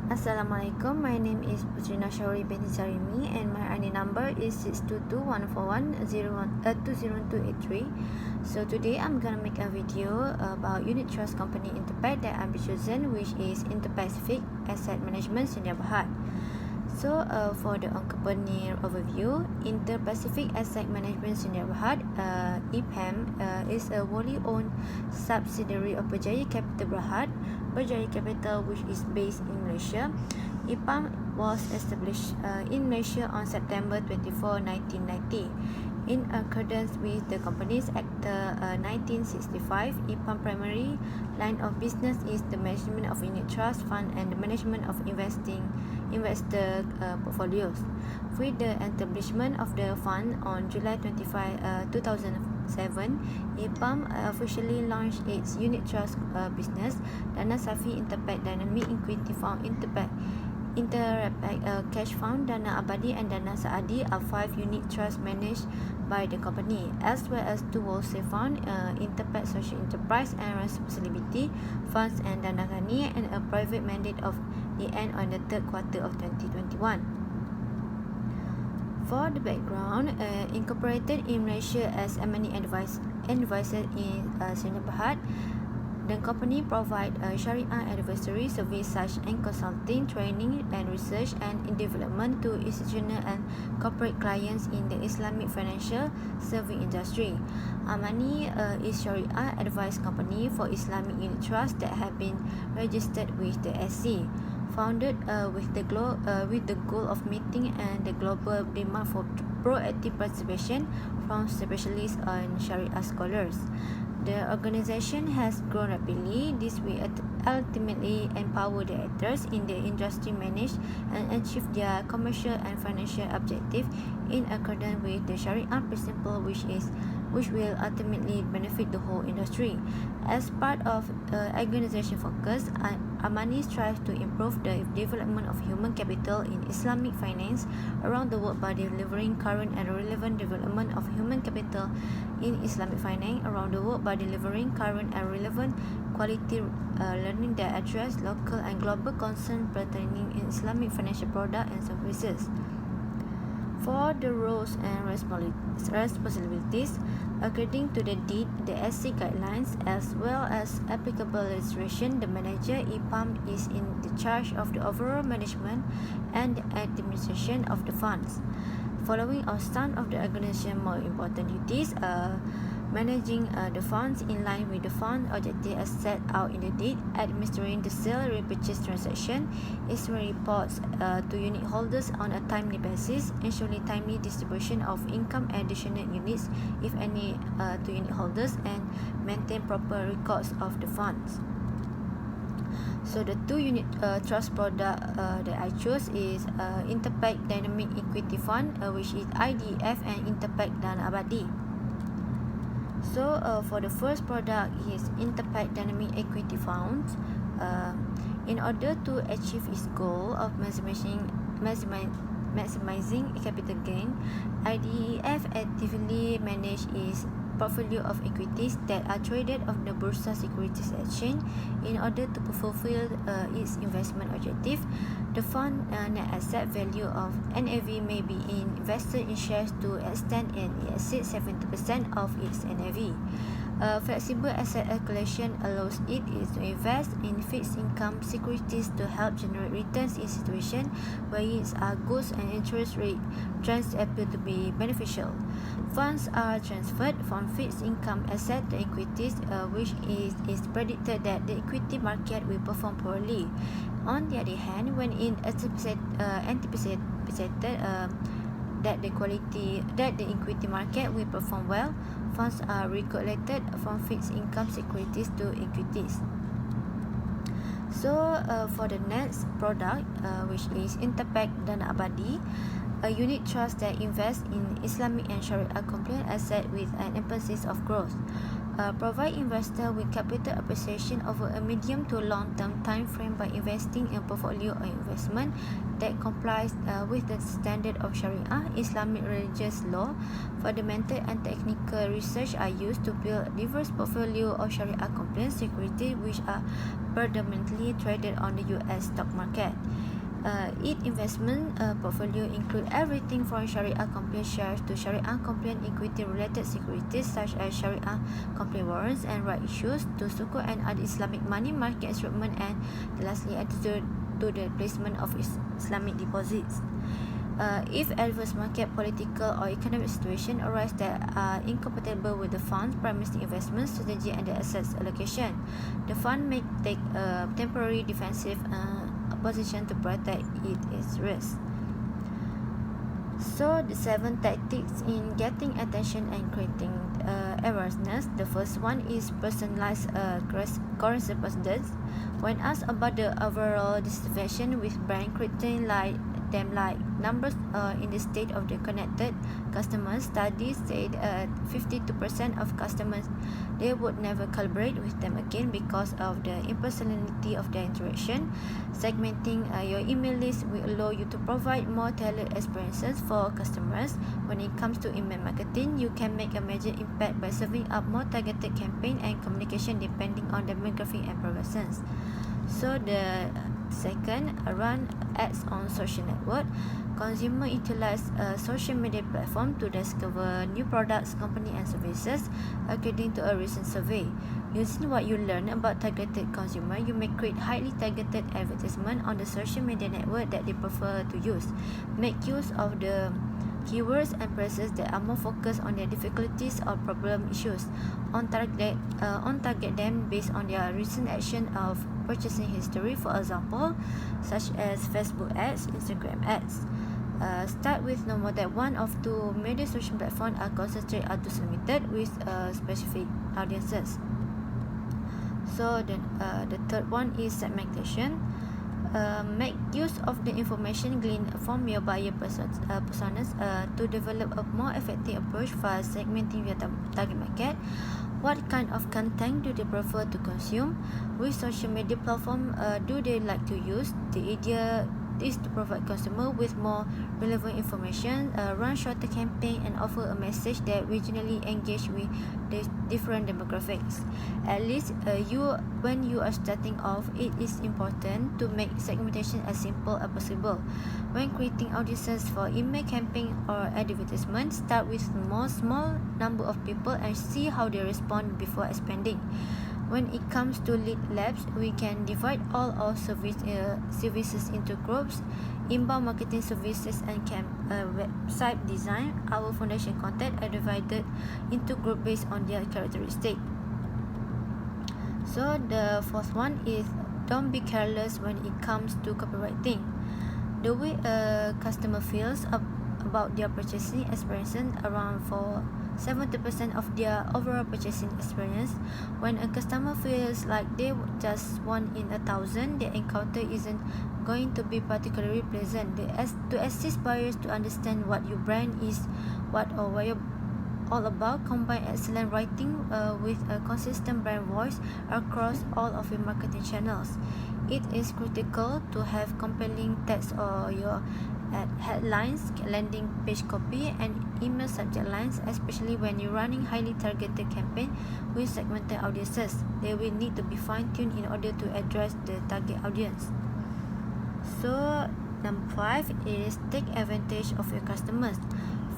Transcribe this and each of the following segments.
Assalamualaikum. My name is Putrina Shauri binti Zarimi and my ID number is 622-141-2083. So today I'm gonna make a video about unit trust company Interpac that I've chosen, which is Inter-Pacific Asset Management Sdn.Bhd. So for the company overview, Inter-Pacific Asset Management Sdn.Bhd, IPAM, is a wholly owned subsidiary of Berjaya Capital Berhad, Berjaya Capital, which is based in Malaysia. IPAM was established in Malaysia on September 24, 1990. In accordance with the Companies Act 1965, IPAM primary line of business is the management of unit trust fund and the management of investor portfolios. With the establishment of the fund on July 25, 2007, IPAM officially launched its unit trust business, Dana Safi Interpac Dynamic Equity Fund Interpac Cash Fund, Dana Abadi and Dana Saadi are 5 unit trusts managed by the company, as well as 2 wholesale funds, Interpac Social Enterprise and Responsibility Funds and Dana Ghani, and a private mandate of the end on the 3rd quarter of 2021. For the background, incorporated in Malaysia as M&A advisor in Sdn.Bhd, the company provides Sharia advisory service such as consulting, training and research and development to institutional and corporate clients in the Islamic financial service industry. Amani is Sharia advice company for Islamic unit trust that have been registered with the SC. Founded with the goal of meeting and the global demand for proactive participation from specialists and Sharia scholars. The organization has grown rapidly. This will ultimately empower the actors in the industry manage and achieve their commercial and financial objectives in accordance with the Sharia principle, which will ultimately benefit the whole industry. As part of organization focus, Amani strives to improve the development of human capital in Islamic finance around the world by delivering current and relevant development of human capital in Islamic finance around the world by delivering current and relevant quality learning that address local and global concerns pertaining in Islamic financial products and services. For the roles and responsibilities, according to the deed, the SC guidelines, as well as applicable legislation, the manager IPAM is in the charge of the overall management and the administration of the funds. Following our stand of the organization, more important duties managing the funds in line with the fund objective as set out in the deed, administering the sale repurchase transaction, issuing reports to unit holders on a timely basis, ensuring timely distribution of income additional units, if any, to unit holders, and maintain proper records of the funds. So the 2 unit trust product that I chose is Interpac Dynamic Equity Fund, which is IDF, and Interpac Dana Abadi. So for the first product is Interpac Dynamic Equity Fund. In order to achieve its goal of maximizing capital gain, IDF actively manages its portfolio of equities that are traded on the Bursa Securities Exchange in order to fulfill its investment objective. The fund net asset value of NAV may be invested in shares to extent it exceeds 70% of its NAV. Flexible asset allocation allows it to invest in fixed income securities to help generate returns in situations where yields are good and interest rate trends appear to be beneficial. Funds are transferred from fixed income asset to equities, which is predicted that the equity market will perform poorly. On the other hand, when it anticipated that the equity market will perform well, funds are recollected from fixed income securities to equities. So for the next product, which is Interpac Dana Abadi, a unit trust that invests in Islamic and Sharia compliant assets with an emphasis of growth. Provide investors with capital appreciation over a medium to long-term time frame by investing in a portfolio or investment that complies with the standard of Sharia, Islamic religious law. Fundamental and technical research are used to build a diverse portfolio of Sharia-compliant securities which are predominantly traded on the U.S. stock market. Its investment portfolio include everything from Sharia-compliant shares to Sharia-compliant equity-related securities such as Sharia-compliant warrants and right issues to sukuk and other Islamic money market instruments, and lastly to the placement of Islamic deposits. If adverse market, political or economic situation arise that are incompatible with the fund's primary investment strategy and the assets allocation, the fund may take a temporary defensive position to protect its risk. So the 7 tactics in getting attention and creating awareness. The first one is personalized correspondence. When asked about the overall dissatisfaction with brand, creating like numbers in the state of the connected customers, studies said 52% of customers they would never collaborate with them again because of the impersonality of their interaction. Segmenting your email list will allow you to provide more tailored experiences for customers. When it comes to email marketing, you can make a major impact by serving up more targeted campaign and communication depending on demographic and preferences. So the second, run ads on social network. Consumer utilize a social media platform to discover new products, company and services, according to a recent survey. Using what you learn about targeted consumer, you may create highly targeted advertisement on the social media network that they prefer to use. Make use of the keywords and phrases that are more focused on their difficulties or problem issues. On target them based on their recent action of purchasing history, for example, such as Facebook ads, Instagram ads. Start with no more than one of two major social platforms are concentrated or limited with specific audiences. So then the third one is segmentation. Make use of the information gleaned from your buyer personas to develop a more effective approach for segmenting your target market. What kind of content do they prefer to consume? Which social media platform do they like to use? The idea is to provide consumer with more relevant information, run shorter campaign, and offer a message that regionally engage with the different demographics. At least when you are starting off, it is important to make segmentation as simple as possible. When creating audiences for email campaign or advertisement, start with small number of people and see how they respond before expanding. When it comes to lead labs, we can divide all our services into groups. Inbound marketing services and website design. Our foundation content are divided into groups based on their characteristic. So the fourth one is don't be careless when it comes to copywriting. The way a customer feels about their purchasing experience around for 70% of their overall purchasing experience. When a customer feels like they just 1 in 1,000, their encounter isn't going to be particularly pleasant. To assist buyers to understand what your brand is, what you're all about, combine excellent writing with a consistent brand voice across all of your marketing channels. It is critical to have compelling text or your headlines, landing page copy, and email subject lines, especially when you're running highly targeted campaign with segmented audiences. They will need to be fine-tuned in order to address the target audience. So number 5 is take advantage of your customers.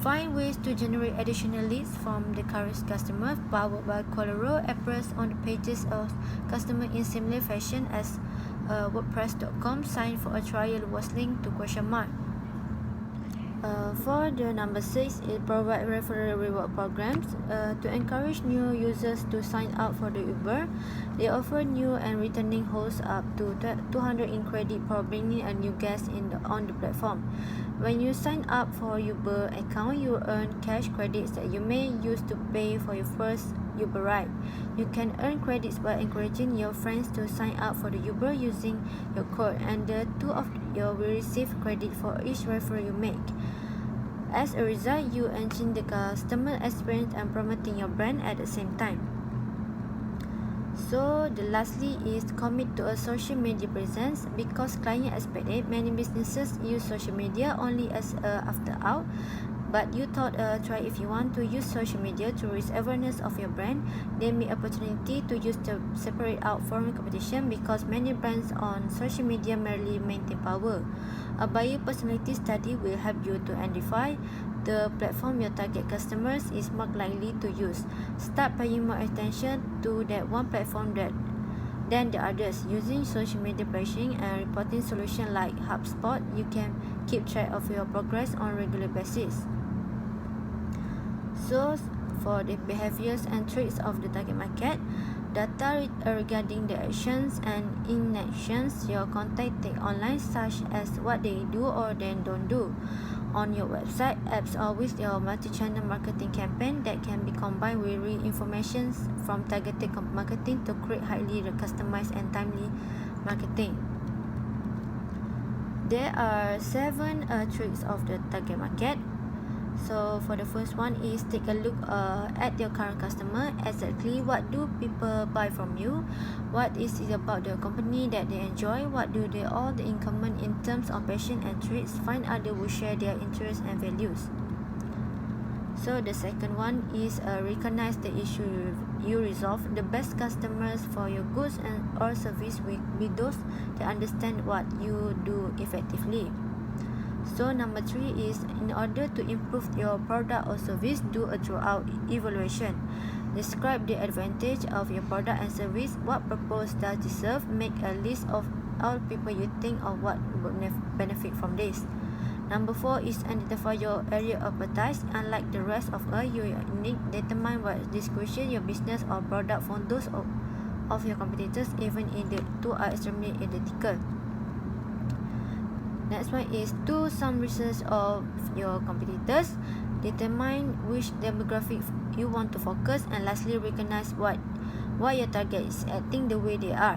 Find ways to generate additional leads from the current customer, powered by Coloro appears on the pages of customer in similar fashion as WordPress.com. Sign for a trial was linked to ? For the number 6, it provides referral reward programs to encourage new users to sign up for the Uber. They offer new and returning hosts up to 200 in credit for bringing a new guest on the platform. When you sign up for Uber account, you earn cash credits that you may use to pay for your first Uber ride. You can earn credits by encouraging your friends to sign up for the Uber using your code, and the two of you will receive credit for each referral you make. As a result, you enhance the customer experience and promoting your brand at the same time. So the lastly is commit to a social media presence. Because client expect it, many businesses use social media only as a after out. But you thought try if you want to use social media to raise awareness of your brand, then make opportunity to use the separate out from competition, because many brands on social media merely maintain power. A buyer personality study will help you to identify the platform your target customers is more likely to use. Start paying more attention to that one platform than the others. Using social media pricing and reporting solution like HubSpot, you can keep track of your progress on regular basis. So for the behaviors and traits of the target market, data regarding the actions and inactions your contact take online, such as what they do or then don't do on your website, apps, or with your multi-channel marketing campaign that can be combined with real information from targeted marketing to create highly customized and timely marketing. There are 7 traits of the target market. So for the first one is take a look at your current customer. Exactly what do people buy from you? What is it about the company that they enjoy? What do they all the in common in terms of passion and traits? Find others who share their interests and values. So the second one is recognize the issue you resolve. The best customers for your goods and or service will be those that understand what you do effectively. So number 3 is, in order to improve your product or service, do a thorough evaluation. Describe the advantage of your product and service. What purpose does it serve? Make a list of all people you think of what would benefit from this. Number 4 is identify your area of expertise. Unlike the rest of us, you are unique. Determine what distinguishes your business or product from those of your competitors, even if the two are extremely identical. Next one is do some research of your competitors. Determine which demographic you want to focus, and lastly, recognize why your target is acting the way they are.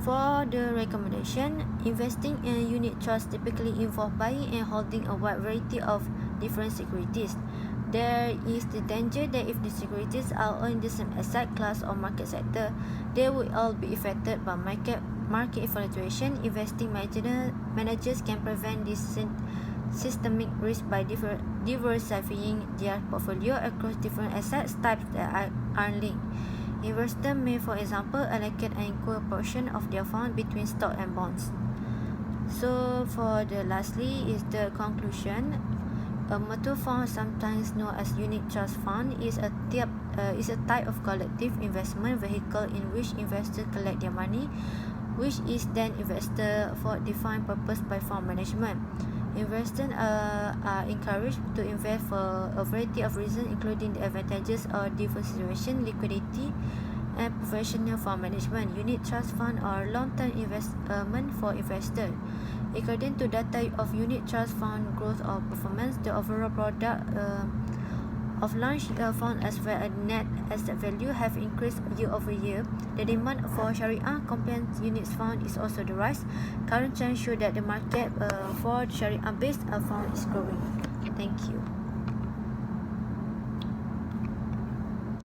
For the recommendation, investing in a unit trust typically involves buying and holding a wide variety of different securities. There is the danger that if the securities are all in the same asset class or market sector, they will all be affected by market fluctuation. Investing managers can prevent this systemic risk by diversifying their portfolio across different asset types that are linked. Investors may, for example, allocate an equal portion of their fund between stock and bonds. So for the lastly is the conclusion. A mutual fund, sometimes known as unit trust fund, is a type of collective investment vehicle in which investors collect their money, which is then invested for defined purpose by fund management. Investors are encouraged to invest for a variety of reasons, including the advantages of diversification, liquidity, and professional fund management. Unit trust fund are long-term investment for investors. According to data of unit trust fund growth or performance, the overall product of launched fund as well as net asset value have increased year over year. The demand for Sharia compliant unit fund is also the rise. Current trends show that the market for Sharia based fund is growing. Thank you.